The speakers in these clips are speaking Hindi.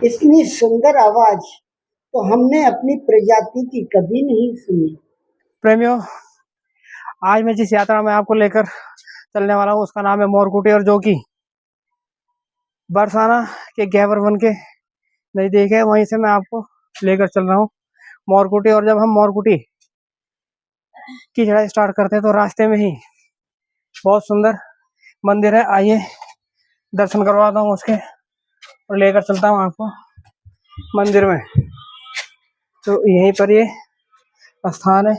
इतनी सुंदर आवाज तो हमने अपनी प्रजाति की कभी नहीं सुनी। प्रेमियों, आज मैं जिस यात्रा में आपको लेकर चलने वाला हूँ उसका नाम है मोरकुटी, और जो कि बरसाना के गैबर वन के नजदीक है। वहीं से मैं आपको लेकर चल रहा हूँ मोरकुटी। और जब हम मोरकुटी की चढ़ाई स्टार्ट करते हैं तो रास्ते में ही बहुत सुंदर मंदिर है। आइए दर्शन करवाता हूँ उसके और लेकर चलता हूँ आपको मंदिर में। तो यहीं पर ये स्थान है।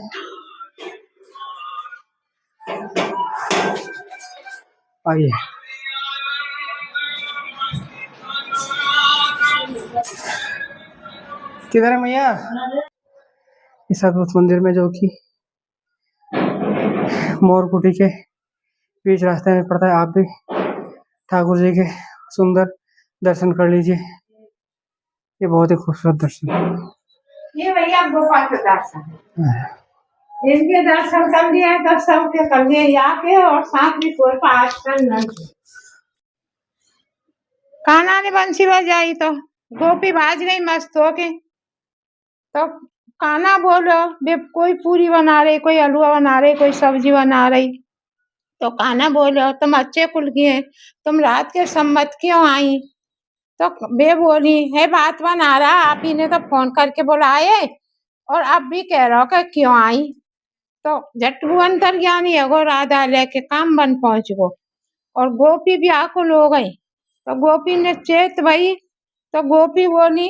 आइए, किधर है मैया? इस अद्भुत मंदिर में, जो कि मोरकुटी के बीच रास्ते में पड़ता है, आप भी ठाकुर जी के सुंदर दर्शन कर लीजिए। ये बहुत ही खूबसूरत दर्शन है। ये भैया गोपाल के दर्शन है, इनके दर्शन कर लिए तो सबके कर लिए आके, और साथ में कोई आसन नहीं। कान्हा ने बंसी बजाई तो गोपी भाज गई मस्त होके। तो कान्हा बोलो बे, कोई पूरी बना रही, कोई हलवा बना रही, कोई सब्जी बना रही। तो कान्हा बोलो तुम अच्छे कुल की हैं, तुम रात के सम्मत क्यों आई? तो बे बोली है बात बना रहा, आप ही ने तो फोन करके बुलाए और अब भी कह रहा हो कि क्यों आई। तो झटू अंतर्ज्ञानी है गो, राधा लेके काम बन पहुंच गो, और गोपी भी आकुल हो गई। तो गोपी ने चेत भाई, तो गोपी बोली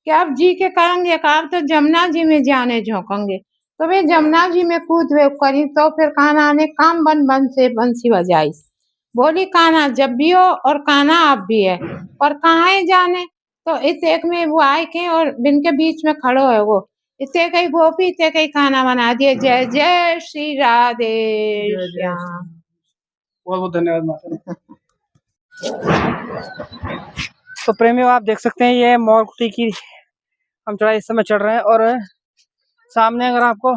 कि अब जी के करेंगे काम तो जमुना जी में जाने झोंकेंगे। तो वे जमुना जी में कूद वे करी। तो फिर कान्हा ने काम बन बन से बंसी बजाई। बोली कान्हा जब भी हो और कान्हा अब भी है, और कहाँ है जाने। तो इस एक में वो आए के और बिन के बीच में खड़ो है वो, इतने कई गोपी इतने कई खाना बना दिए। जय जय श्री राधे श्याम। बहुत बहुत धन्यवाद माता। तो प्रेमियों, आप देख सकते हैं ये मोरकुटी की हम चढ़ाई इस समय चढ़ रहे हैं। और सामने अगर आपको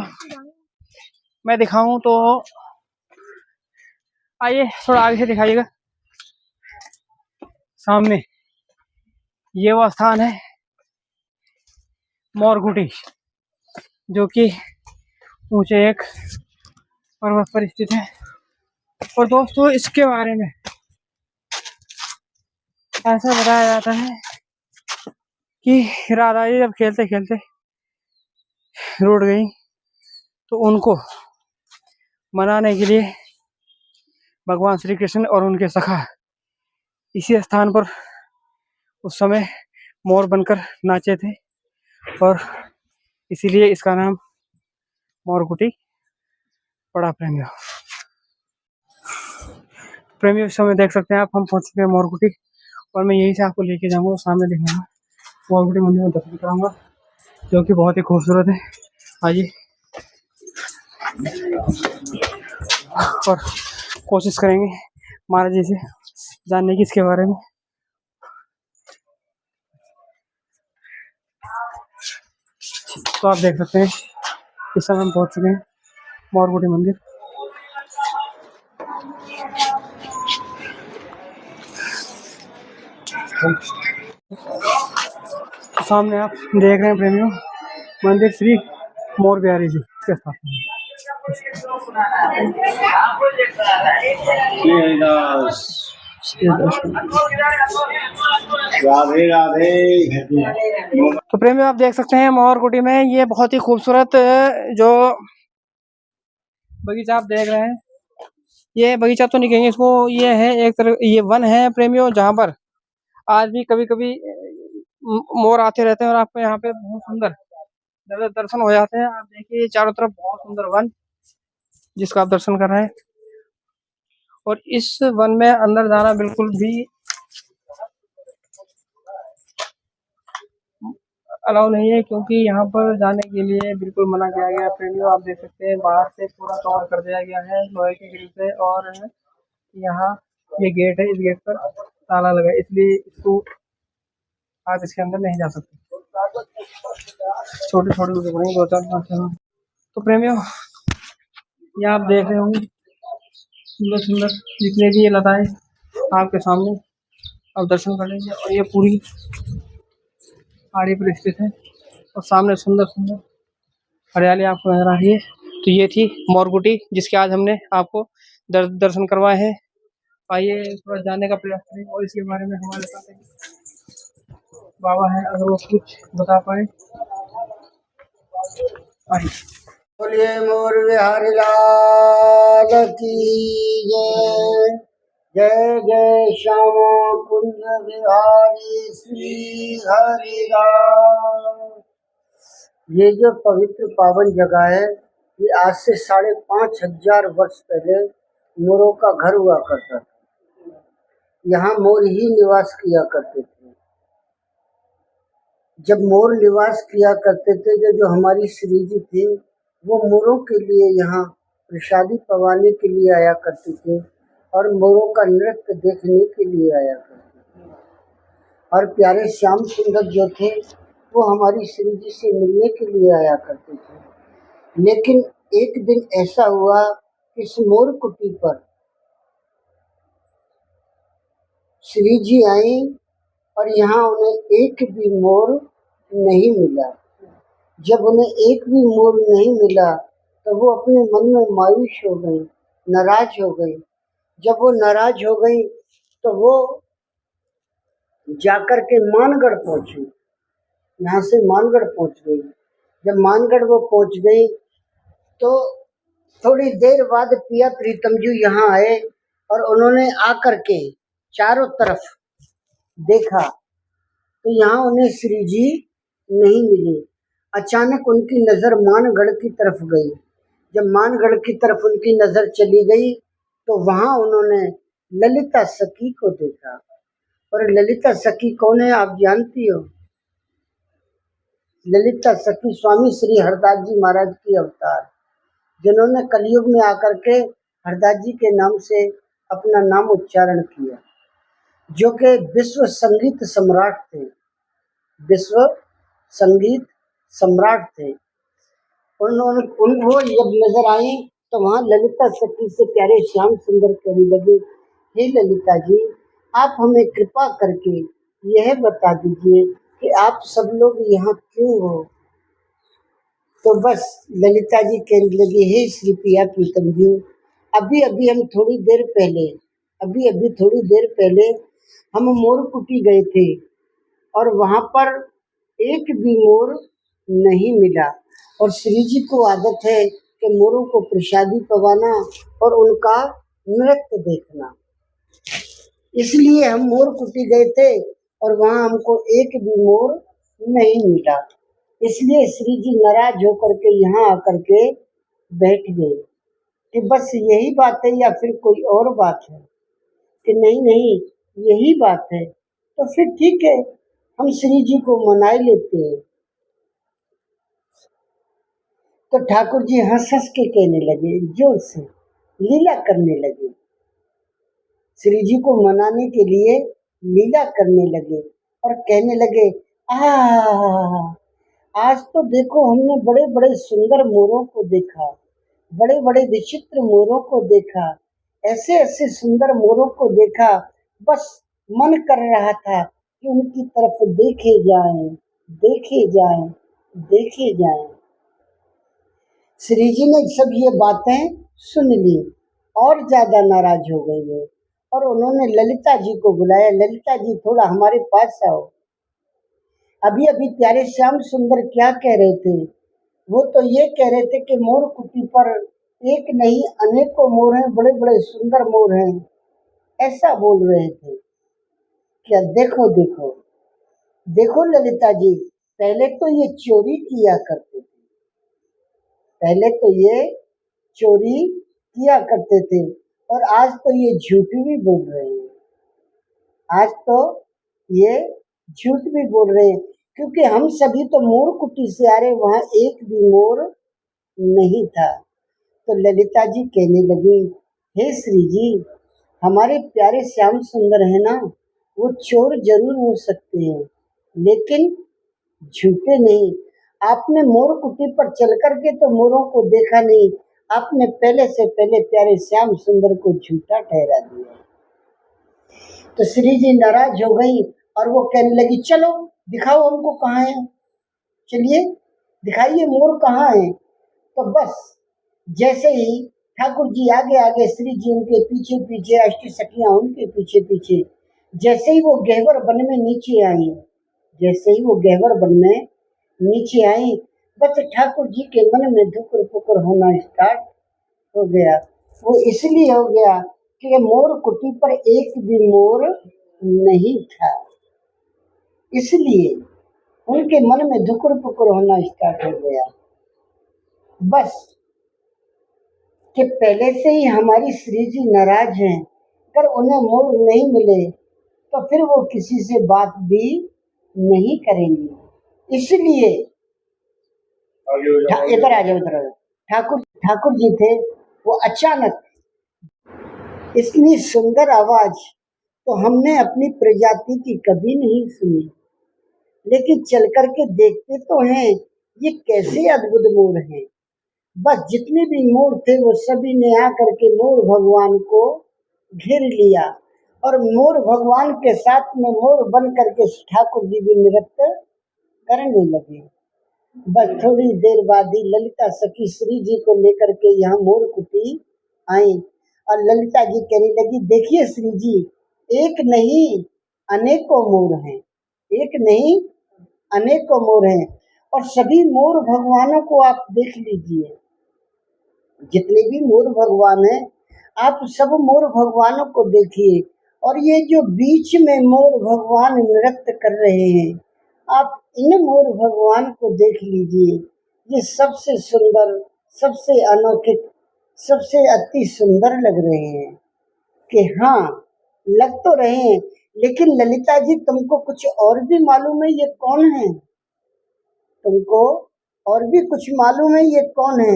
मैं दिखाऊं तो आइए थोड़ा आगे से दिखाइएगा। सामने ये वो स्थान है मोरकुटी, जो कि ऊंचे एक पर्वत पर स्थित है। और दोस्तों, इसके बारे में ऐसा बताया जाता है कि राधा जी जब खेलते खेलते रुठ गई तो उनको मनाने के लिए भगवान श्री कृष्ण और उनके सखा इसी स्थान पर उस समय मोर बनकर नाचे थे, और इसीलिए इसका नाम मोरकुटी पड़ा। प्रेमियों इस समय देख सकते हैं आप, हम पहुंच चुके हैं मोरकुटी, और मैं यहीं से आपको लेके जाऊंगा, सामने दिखाऊंगा मोरकुटी मंदिर में दर्शन कराऊंगा, जो कि बहुत ही खूबसूरत है। आइए और कोशिश करेंगे महाराज जी से जानने की इसके बारे में। तो आप देख सकते हैं इस समय हम पहुंच चुके हैं मोरकुटी मंदिर। तो सामने आप देख रहे हैं प्रेमियों, मंदिर श्री मोर बिहारी जी के स्थापना। राधे राधे। तो प्रेमियों, आप देख सकते हैं मोरकुटी में ये बहुत ही खूबसूरत जो बगीचा आप देख रहे हैं, ये बगीचा तो नहीं कहेंगे इसको, ये है एक तरह ये वन है प्रेमियों, जहाँ पर आज भी कभी कभी मोर आते रहते हैं। और आपको यहाँ पे बहुत सुंदर दर्शन हो जाते हैं। आप देखिए चारों तरफ बहुत सुंदर वन जिसका आप दर्शन कर रहे हैं। और इस वन में अंदर जाना बिल्कुल भी अलाउ नहीं है, क्योंकि यहाँ पर जाने के लिए बिल्कुल मना किया गया है प्रेमियों। आप देख सकते हैं बाहर से पूरा कवर कर दिया गया है लोहे की ग्रिल से, और यहाँ ये गेट है, इस गेट पर ताला लगा है, इसलिए इसको आप इसके अंदर नहीं जा सकते। छोटे छोटे टुकड़े 2-4-5। तो प्रेमियों, ये आप देख रहे होंगे सुंदर सुंदर जितने भी ये लताएं आपके सामने, आप दर्शन कर लीजिए। और ये पूरी पहाड़ी पर स्थित है और सामने सुंदर सुंदर हरियाली आपको नजर आ रही है। तो ये थी मोरकुटी जिसके आज हमने आपको दर्शन करवाए हैं। आइए थोड़ा जानने का प्रयास करें और इसके बारे में हमारे साथ बाबा है, अगर वो कुछ बता पाए। आइए। बोलिए मोर बिहारी लाल की जय। जय जय श्यामा कुंज बिहारी श्री हरि राम। ये जो पवित्र पावन जगह है, ये आज से 5,500 वर्ष पहले मोरों का घर हुआ करता था। यहाँ मोर ही निवास किया करते थे। जब मोर निवास किया करते थे, जो हमारी श्री जी थी, वो मोरों के लिए यहाँ प्रसादी पवाने के लिए आया करते थे और मोरों का नृत्य देखने के लिए आया करते थे। और प्यारे श्याम सुंदर जो थे, वो हमारी श्री जी से मिलने के लिए आया करते थे। लेकिन एक दिन ऐसा हुआ कि इस मोर कुटी पर श्री जी आई और यहाँ उन्हें एक भी मोर नहीं मिला। जब उन्हें एक भी मोर नहीं मिला तो वो अपने मन में मायूस हो गई, नाराज हो गई। जब वो नाराज हो गई तो वो जाकर के मानगढ़ पहुंची। यहाँ से मानगढ़ पहुंच गई। जब मानगढ़ वो पहुंच गई तो थोड़ी देर बाद पिया प्रीतम जी यहाँ आए और उन्होंने आकर के चारों तरफ देखा तो यहाँ उन्हें श्री जी नहीं मिली। अचानक उनकी नज़र मानगढ़ की तरफ गई। जब मानगढ़ की तरफ उनकी नज़र चली गई तो वहाँ उन्होंने ललिता सखी को देखा। और ललिता सखी कौन है आप जानती हो? ललिता सखी स्वामी श्री हरदास जी महाराज की अवतार, जिन्होंने कलयुग में आकर के हरदास जी के नाम से अपना नाम उच्चारण किया, जो कि विश्व संगीत सम्राट थे। विश्व संगीत सम्राट थे। उनको जब नजर आई तो वहाँ ललिता सखी से प्यारे श्याम सुंदर कहने लगे, हे ललिता जी, आप हमें कृपा करके यह बता दीजिए कि आप सब लोग यहाँ क्यों हो? तो बस ललिता जी कहने लगी, हे श्री प्रिया प्रीतम जी, अभी अभी थोड़ी देर पहले हम मोरकुटी गए थे और वहाँ पर एक भी मोर नहीं मिला। और श्री जी को आदत है कि मोरों को प्रसादी पवाना और उनका नृत्य देखना, इसलिए हम मोरकुटी गए थे और वहाँ हमको एक भी मोर नहीं मिला। इसलिए श्री जी नाराज होकर के यहाँ आकर के बैठ गए कि बस यही बात है या फिर कोई और बात है? कि नहीं यही बात है। तो फिर ठीक है, हम श्री जी को मनाए लेते हैं। तो ठाकुर जी हंस हंस के कहने लगे, जोर से लीला करने लगे, श्री जी को मनाने के लिए लीला करने लगे और कहने लगे, आज तो देखो हमने बड़े बड़े सुंदर मोरों को देखा, बड़े बड़े विचित्र मोरों को देखा, ऐसे ऐसे सुंदर मोरों को देखा, बस मन कर रहा था कि उनकी तरफ देखे जाएं, देखे जाएं, देखे जाएं। श्री जी ने सब ये बातें सुन ली और ज्यादा नाराज हो गए वो, और उन्होंने ललिता जी को बुलाया, ललिता जी थोड़ा हमारे पास आओ। अभी अभी प्यारे श्याम सुंदर क्या कह रहे थे? वो तो ये कह रहे थे कि मोर कुटी पर एक नहीं अनेकों मोर हैं, बड़े बड़े सुंदर मोर हैं, ऐसा बोल रहे थे। क्या देखो देखो देखो ललिता जी, पहले तो ये चोरी किया करते थे, पहले तो ये चोरी किया करते थे और आज तो ये झूठ भी बोल रहे हैं, आज तो ये झूठ भी बोल रहे हैं, क्योंकि हम सभी तो मोर कुटी से आ रहे, वहाँ एक भी मोर नहीं था। तो ललिता जी कहने लगी, हे श्री जी, हमारे प्यारे श्याम सुंदर है ना, वो चोर जरूर हो सकते हैं लेकिन झूठे नहीं। आपने मोर कुटी पर चल करके तो मोरों को देखा नहीं, आपने पहले से पहले प्यारे श्याम सुंदर को झूठा ठहरा दिया। तो श्री जी नाराज हो गई और वो कहने लगी, चलो दिखाओ हमको कहाँ है, चलिए दिखाइए मोर कहाँ है। तो बस जैसे ही ठाकुर जी आगे आगे, श्री जी उनके पीछे पीछे, अष्ट सखियां उनके पीछे पीछे, जैसे ही वो गहवर वन में नीचे आई, जैसे ही वो गहवर वन में नीचे आई, बस ठाकुर जी के मन में धुकर पुकर होना स्टार्ट हो गया। वो इसलिए हो गया कि मोर कुटी पर एक भी मोर नहीं था, इसलिए उनके मन में धुकर पुकर होना स्टार्ट हो गया। बस कि पहले से ही हमारी श्री जी नाराज हैं, अगर उन्हें मोर नहीं मिले तो फिर वो किसी से बात भी नहीं करेंगी। इसलिए इधर आ जाओ, इधर आ जाओ। ठाकुर जी थे, वो अचानक इतनी सुंदर आवाज तो हमने अपनी प्रजाति की कभी नहीं सुनी, लेकिन चल करके देखते तो हैं ये कैसे अद्भुत मोर हैं। बस जितने भी मोर थे वो सभी ने आकर के मोर भगवान को घेर लिया, और मोर भगवान के साथ में मोर बन करके ठाकुर जी भी नृत्य करने लगे। बस थोड़ी देर बाद ही ललिता सखी श्री जी को लेकर के यहाँ मोर कुटी आई, और ललिता जी कहने लगी, देखिए श्री जी, एक नहीं अनेकों मोर हैं, एक नहीं अनेकों मोर हैं, और सभी मोर भगवानों को आप देख लीजिए, जितने भी मोर भगवान हैं आप सब मोर भगवानों को देखिए, और ये जो बीच में मोर भगवान नृत्य कर रहे हैं, आप इन मोर भगवान को देख लीजिए, ये सबसे सुंदर, सबसे अनोखे, सबसे अति सुंदर लग रहे हैं। कि हाँ, लग तो रहे हैं, लेकिन ललिता जी तुमको कुछ और भी मालूम है ये कौन है? तुमको और भी कुछ मालूम है ये कौन है?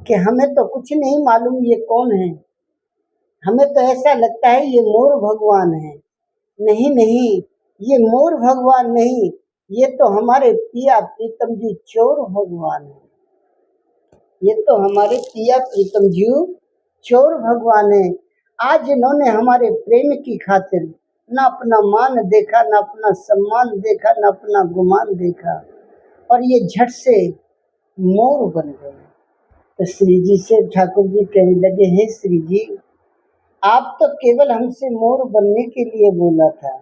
कि हमें तो कुछ नहीं मालूम ये कौन है, हमें तो ऐसा लगता है ये मोर भगवान है। नहीं नहीं, ये मोर भगवान नहीं, ये तो हमारे पिया प्रीतम जी चोर भगवान है, ये तो हमारे पिया प्रीतम जी चोर भगवान है। आज इन्होंने हमारे प्रेम की खातिर ना अपना मान देखा, ना अपना सम्मान देखा, ना अपना गुमान देखा, और ये झट से मोर बन गए। तो श्री जी से ठाकुर जी कहने लगे, हे श्री जी, आप तो केवल हमसे मोर बनने के लिए बोला था,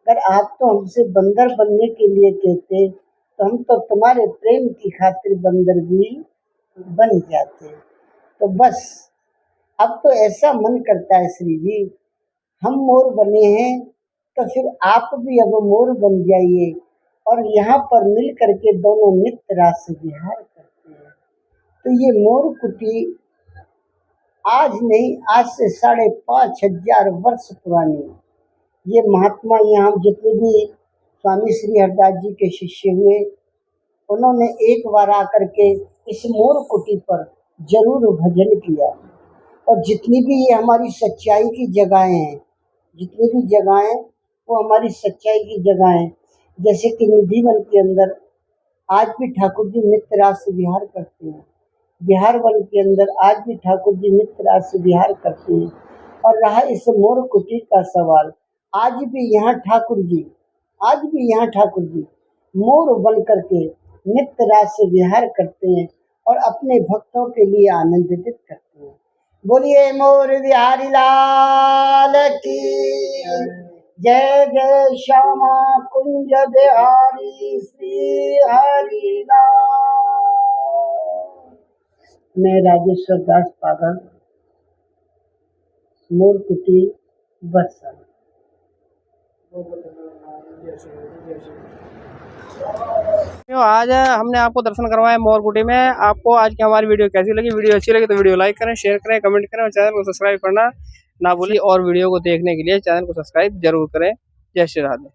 अगर आप तो हमसे बंदर बनने के लिए कहते तो हम तो तुम्हारे प्रेम की खातिर बंदर भी बन जाते। तो बस अब तो ऐसा मन करता है श्री जी, हम मोर बने हैं तो फिर आप भी अब मोर बन जाइए, और यहाँ पर मिल करके दोनों नित्य रास विहार करते हैं। तो ये मोर कुटी आज नहीं, आज से 5,500 वर्ष पुरानी, ये महात्मा यहाँ जितने भी स्वामी श्री हरदास जी के शिष्य हुए, उन्होंने एक बार आकर के इस मोर कुटी पर जरूर भजन किया। और जितनी भी ये हमारी सच्चाई की जगहें हैं, जितनी भी जगहें वो हमारी सच्चाई की जगहें, जैसे कि निधिवन के अंदर आज भी ठाकुर जी नित्य रास विहार करते हैं, बिहार वन के अंदर आज भी ठाकुर जी नित्य रास विहार करते हैं। और रहा इस मोर कुटी का सवाल, आज भी यहाँ ठाकुर जी, आज भी यहाँ ठाकुर जी मोर बन करके नित्य रास विहार करते हैं और अपने भक्तों के लिए आनंदित करते हैं। बोलिए मोर बिहारी लाल की जय, जय श्यामा कुंज बिहारी श्री हरि लाल। मैं राजेश्वर दास पागल, मोर कुटी बरसा। आज हमने आपको दर्शन करवाया मोर कुटी में। आपको आज की हमारी वीडियो कैसी लगी? वीडियो अच्छी लगी तो वीडियो लाइक करें, शेयर करें, कमेंट करें और चैनल को सब्सक्राइब करना ना भूलिए। और वीडियो को देखने के लिए चैनल को सब्सक्राइब जरूर करें। जय श्री राधे।